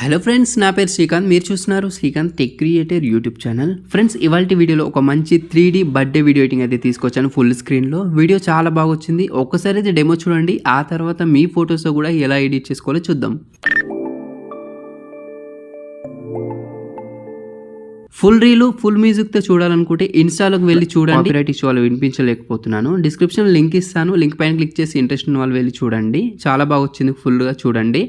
Hello friends, నా పేరు శ్రీకాంత్. మీరు చూస్తున్నారు Srikanth tech creator YouTube channel. Friends, ఇవాళ వీడియోలో ఒక మంచి 3D బర్త్డే వీడియో ఎడిటింగ్ అయితే తీసుకొచ్చాను ఫుల్ స్క్రీన్లో. వీడియో చాలా బాగా వచ్చింది. ఒక్కసారి అయితే డెమో చూడండి, ఆ తర్వాత మీ ఫొటోస్తో కూడా ఎలా ఎడిట్ చేసుకోవాలో చూద్దాం. ఫుల్ రీలు ఫుల్ మ్యూజిక్తో చూడాలనుకుంటే ఇన్స్టాలోకి వెళ్ళి చూడండి. కాపీరైట్ ఇష్యూ వాళ్ళు వినిపించలేకపోతున్నాను. డిస్క్రిప్షన్ లింక్ ఇస్తాను, లింక్ పైన క్లిక్ చేసి ఇంట్రెస్ట్ ఉన్న వాళ్ళు వెళ్ళి చూడండి. చాలా బాగా వచ్చింది, ఫుల్గా చూడండి.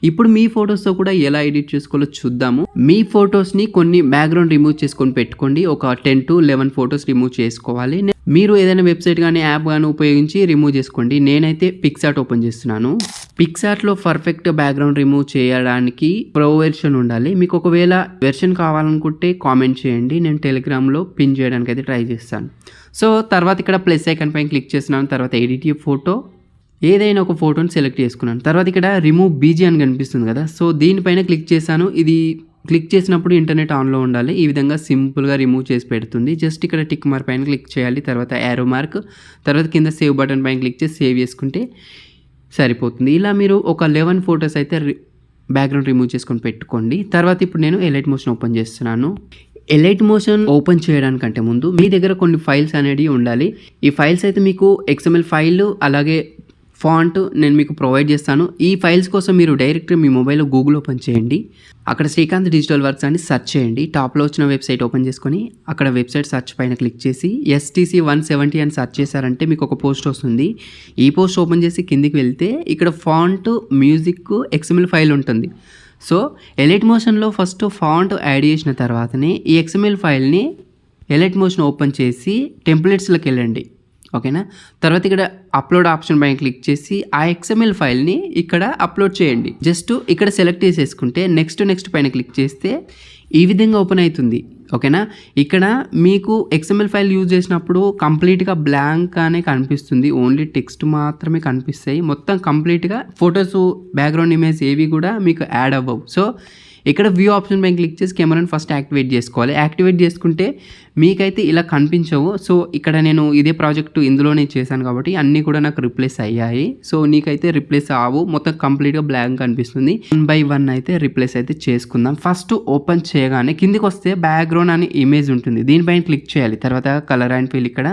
ఇప్పుడు మీ ఫొటోస్తో కూడా ఎలా ఎడిట్ చేసుకోవాలో చూద్దాము. మీ ఫొటోస్ని కొన్ని బ్యాక్గ్రౌండ్ రిమూవ్ చేసుకొని పెట్టుకోండి. ఒక 10 to 11 ఫొటోస్ రిమూవ్ చేసుకోవాలి. మీరు ఏదైనా వెబ్సైట్ కానీ యాప్ కానీ ఉపయోగించి రిమూవ్ చేసుకోండి. నేనైతే పిక్సార్ట్ ఓపెన్ చేస్తున్నాను. పిక్సార్ట్లో పర్ఫెక్ట్ బ్యాక్గ్రౌండ్ రిమూవ్ చేయడానికి ప్రో వెర్షన్ ఉండాలి. మీకు ఒకవేళ వెర్షన్ కావాలనుకుంటే కామెంట్ చేయండి, నేను టెలిగ్రామ్లో పిన్ చేయడానికి అయితే ట్రై చేస్తాను. సో తర్వాత ఇక్కడ ప్లస్ ఐకాన్ పైన క్లిక్ చేస్తున్నాను. తర్వాత ఎడిట్ ఫోటో, ఏదైనా ఒక ఫోటోని సెలెక్ట్ చేసుకున్నాను. తర్వాత ఇక్కడ రిమూవ్ బీజీ అని కనిపిస్తుంది కదా, సో దీనిపైన క్లిక్ చేశాను. ఇది క్లిక్ చేసినప్పుడు ఇంటర్నెట్ ఆన్లో ఉండాలి. ఈ విధంగా సింపుల్గా రిమూవ్ చేసి పెడుతుంది. జస్ట్ ఇక్కడ టిక్ మార్క్ పైన క్లిక్ చేయాలి, తర్వాత యారో మార్క్, తర్వాత కింద సేవ్ బటన్ పైన క్లిక్ చేసి సేవ్ చేసుకుంటే సరిపోతుంది. ఇలా మీరు ఒక 11 ఫొటోస్ అయితే బ్యాక్గ్రౌండ్ రిమూవ్ చేసుకొని పెట్టుకోండి. తర్వాత ఇప్పుడు నేను ఎలైట్ మోషన్ ఓపెన్ చేస్తున్నాను. ఎలైట్ మోషన్ ఓపెన్ చేయడానికంటే ముందు మీ దగ్గర కొన్ని ఫైల్స్ అనేవి ఉండాలి. ఈ ఫైల్స్ అయితే మీకు XML ఫైల్ అలాగే ఫాంట్ నేను మీకు ప్రొవైడ్ చేస్తాను. ఈ ఫైల్స్ కోసం మీరు డైరెక్ట్గా మీ మొబైల్లో గూగుల్ ఓపెన్ చేయండి. అక్కడ శ్రీకాంత్ డిజిటల్ వర్క్స్ అని సెర్చ్ చేయండి. టాప్లో వచ్చిన వెబ్సైట్ ఓపెన్ చేసుకొని అక్కడ వెబ్సైట్ సెర్చ్ పైన క్లిక్ చేసి STC 170 అని సెర్చ్ చేశారంటే మీకు ఒక పోస్ట్ వస్తుంది. ఈ పోస్ట్ ఓపెన్ చేసి కిందికి వెళ్తే ఇక్కడ ఫాంట్, మ్యూజిక్, XML ఫైల్ ఉంటుంది. సో ఎలైట్ మోషన్లో ఫస్ట్ ఫాంట్ యాడ్ చేసిన తర్వాతనే ఈ XML ఫైల్ని ఎలైట్ మోషన్ ఓపెన్ చేసి టెంప్లెట్స్లోకి వెళ్ళండి. ఓకేనా? తర్వాత ఇక్కడ అప్లోడ్ ఆప్షన్ పైన క్లిక్ చేసి ఆ XML ఫైల్ని ఇక్కడ అప్లోడ్ చేయండి. జస్ట్ ఇక్కడ సెలెక్ట్ చేసేసుకుంటే నెక్స్ట్ పైన క్లిక్ చేస్తే ఈ విధంగా ఓపెన్ అవుతుంది. ఓకేనా? ఇక్కడ మీకు XML ఫైల్ యూజ్ చేసినప్పుడు కంప్లీట్గా బ్లాంక్గానే కనిపిస్తుంది. ఓన్లీ టెక్స్ట్ మాత్రమే కనిపిస్తాయి. మొత్తం కంప్లీట్గా ఫొటోస్, బ్యాక్గ్రౌండ్ ఇమేజ్ ఏవి కూడా మీకు యాడ్ అవ్వవు. సో ఇక్కడ వ్యూ ఆప్షన్ పైన క్లిక్ చేసి కెమెరాని ఫస్ట్ యాక్టివేట్ చేసుకోవాలి. యాక్టివేట్ చేసుకుంటే మీకైతే ఇలా కనిపించవు. సో ఇక్కడ నేను ఇదే ప్రాజెక్టు ఇందులోనే చేశాను కాబట్టి అన్నీ కూడా నాకు రిప్లేస్ అయ్యాయి. సో నీకైతే రిప్లేస్ అవ్వవు, మొత్తం కంప్లీట్గా బ్లాంక్ కనిపిస్తుంది. 1 by 1 అయితే రిప్లేస్ అయితే చేసుకుందాం. ఫస్ట్ ఓపెన్ చేయగానే కిందికి వస్తే బ్యాక్గ్రౌండ్ అనే ఇమేజ్ ఉంటుంది, దీనిపైన క్లిక్ చేయాలి. తర్వాత కలర్ అండ్ ఫీల్ ఇక్కడ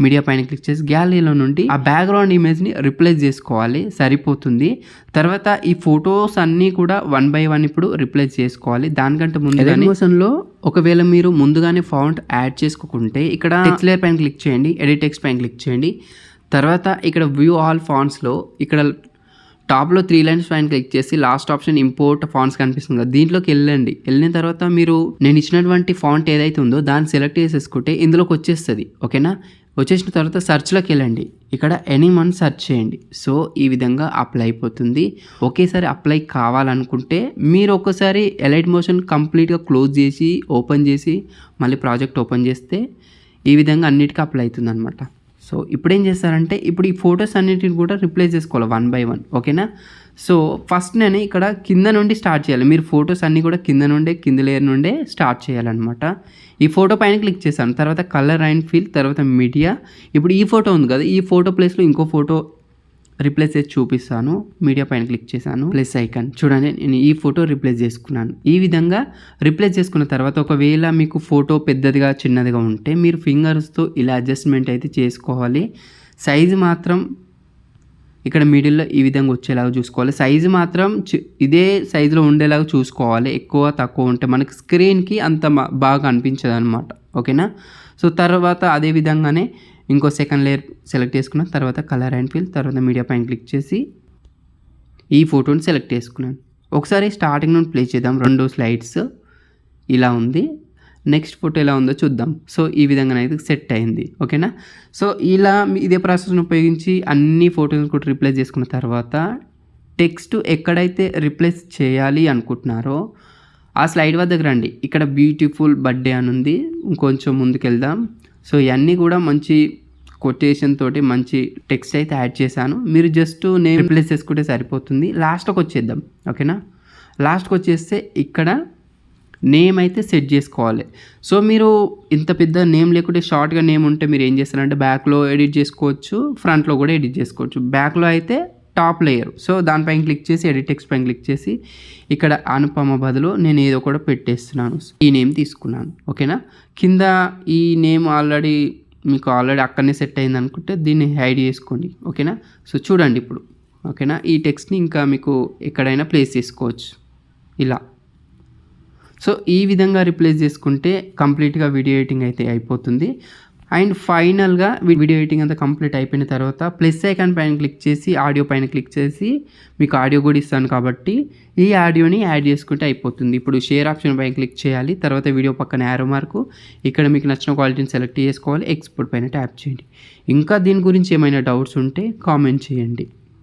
మీడియా పైన క్లిక్ చేసి గ్యాలరీలో నుండి ఆ బ్యాక్గ్రౌండ్ ఇమేజ్ని రిప్లేస్ చేసుకోవాలి, సరిపోతుంది. తర్వాత ఈ ఫొటోస్ అన్నీ కూడా 1 by 1 ఇప్పుడు రిప్లేస్ చేసుకోవాలి. దానికంటే ముందు మోషన్లో ఒకవేళ మీరు ముందుగానే ఫాంట్ యాడ్ చేసుకోకుంటే ఇక్కడ టెక్స్ట్ లేయర్ పైన క్లిక్ చేయండి, ఎడిట్ టెక్స్ట్ పైన క్లిక్ చేయండి. తర్వాత ఇక్కడ వ్యూ ఆల్ ఫాంట్స్లో ఇక్కడ టాప్లో 3 lines పైన క్లిక్ చేసి లాస్ట్ ఆప్షన్ ఇంపోర్ట్ ఫాంట్స్ కనిపిస్తుంది కదా, దీంట్లోకి వెళ్ళిన తర్వాత మీరు నేను ఇచ్చినటువంటి ఫాంట్ ఏదైతే ఉందో దాన్ని సెలెక్ట్ చేసేసుకుంటే ఇందులోకి వచ్చేస్తుంది. ఓకేనా? వచ్చేసిన తర్వాత సెర్చ్లోకి వెళ్ళండి, ఇక్కడ ఎనీమన్ సెర్చ్ చేయండి. సో ఈ విధంగా అప్లై అయిపోతుంది. ఒకేసారి అప్లై కావాలనుకుంటే మీరు ఒక్కసారి ఎలైట్ మోషన్ కంప్లీట్గా క్లోజ్ చేసి ఓపెన్ చేసి మళ్ళీ ప్రాజెక్ట్ ఓపెన్ చేస్తే ఈ విధంగా అన్నిటికీ అప్లై అవుతుంది అనమాట. సో ఇప్పుడు ఏం చేస్తారంటే ఇప్పుడు ఈ ఫొటోస్ అన్నిటిని కూడా రిప్లేస్ చేసుకోవాలి 1 by 1. ఓకేనా? సో ఫస్ట్ నేను ఇక్కడ కింద నుండి స్టార్ట్ చేయాలి. మీరు ఫొటోస్ అన్నీ కూడా కింద లేయర్ నుండే స్టార్ట్ చేయాలన్నమాట. ఈ ఫోటో పైన క్లిక్ చేశాను, తర్వాత కలర్ అండ్ ఫీల్, తర్వాత మీడియా. ఇప్పుడు ఈ ఫోటో ఉంది కదా, ఈ ఫోటో ప్లేస్లో ఇంకో ఫోటో రిప్లేస్ చేసి చూపిస్తాను. మీడియా పైన క్లిక్ చేశాను, ప్లస్ ఐకాన్ చూడండి, నేను ఈ ఫోటో రిప్లేస్ చేసుకున్నాను. ఈ విధంగా రిప్లేస్ చేసుకున్న తర్వాత ఒకవేళ మీకు ఫోటో పెద్దదిగా చిన్నదిగా ఉంటే మీరు ఫింగర్స్తో ఇలా అడ్జస్ట్మెంట్ అయితే చేసుకోవాలి. సైజు మాత్రం ఇక్కడ మిడిల్లో ఈ విధంగా వచ్చేలాగా చూసుకోవాలి. సైజు మాత్రం ఇదే సైజులో ఉండేలాగా చూసుకోవాలి. ఎక్కువ తక్కువ ఉంటే మనకి స్క్రీన్కి అంత బాగా అనిపించదు అనమాట. ఓకేనా? సో తర్వాత అదే విధంగానే ఇంకో సెకండ్ లేయర్ సెలెక్ట్ చేసుకున్న తర్వాత కలర్ అండ్ ఫీల్, తర్వాత మీడియా పైన క్లిక్ చేసి ఈ ఫోటోని సెలెక్ట్ చేసుకున్నాను. ఒకసారి స్టార్టింగ్ నుండి ప్లే చేద్దాం. 2 స్లైడ్స్ ఇలా ఉంది. నెక్స్ట్ ఫోటో ఎలా ఉందో చూద్దాం. సో ఈ విధంగా అయితే సెట్ అయింది. ఓకేనా? సో ఇలా ఇదే ప్రాసెస్ని ఉపయోగించి అన్ని ఫోటోస్ కూడా రిప్లేస్ చేసుకున్న తర్వాత టెక్స్ట్ ఎక్కడైతే రిప్లేస్ చేయాలి అనుకుంటున్నారో ఆ స్లైడ్ వద్దకు రండి. ఇక్కడ బ్యూటిఫుల్ బర్త్డే అని ఉంది, ఇంకొంచెం ముందుకు వెళ్దాం. సో ఇవన్నీ కూడా మంచి కొటేషన్ తోటి మంచి టెక్స్ట్ అయితే యాడ్ చేశాను. మీరు జస్ట్ నేమ్ రిప్లేస్ చేసుకుంటే సరిపోతుంది. లాస్ట్కి వచ్చేద్దాం. ఓకేనా? లాస్ట్కి వచ్చేస్తే ఇక్కడ నేమ్ అయితే సెట్ చేసుకోవాలి. సో మీరు ఇంత పెద్ద నేమ్ లేకుంటే షార్ట్గా నేమ్ ఉంటే మీరు ఏం చేస్తారంటే బ్యాక్లో ఎడిట్ చేసుకోవచ్చు, ఫ్రంట్లో కూడా ఎడిట్ చేసుకోవచ్చు. బ్యాక్లో అయితే టాప్ లేయర్. సో దానిపైన క్లిక్ చేసి ఎడిట్ టెక్స్ట్ పైన క్లిక్ చేసి ఇక్కడ అనుపమ బదులు నేను ఏదో కూడా పెట్టేస్తున్నాను. ఈ నేమ్ తీసుకున్నాను. ఓకేనా. కింద ఈ నేమ్ మీకు ఆల్రెడీ అక్కడనే సెట్ అయింది అనుకుంటే దీన్ని హైడ్ చేసుకోండి. ఓకేనా. సో చూడండి ఇప్పుడు. ఓకేనా. ఈ టెక్స్ట్ని ఇంకా మీకు ఎక్కడైనా ప్లేస్ చేసుకోవచ్చు ఇలా. సో ఈ విధంగా రీప్లేస్ చేసుకుంటే కంప్లీట్గా వీడియో ఎడిటింగ్ అయితే అయిపోతుంది. అండ్ ఫైనల్గా వీడియో ఎడిటింగ్ అంతా కంప్లీట్ అయిపోయిన తర్వాత ప్లస్ ఐకాన్ పైన క్లిక్ చేసి ఆడియో పైన క్లిక్ చేసి మీకు ఆడియో కూడా ఇస్తాను కాబట్టి ఈ ఆడియోని యాడ్ చేసుకుంటే అయిపోతుంది. ఇప్పుడు షేర్ ఆప్షన్ పైన క్లిక్ చేయాలి. తర్వాత వీడియో పక్కన యారో మార్కు, ఇక్కడ మీకు నచ్చిన క్వాలిటీని సెలెక్ట్ చేసుకోవాలి. ఎక్స్పోర్ట్ పైన ట్యాప్ చేయండి. ఇంకా దీని గురించి ఏమైనా డౌట్స్ ఉంటే కామెంట్ చేయండి.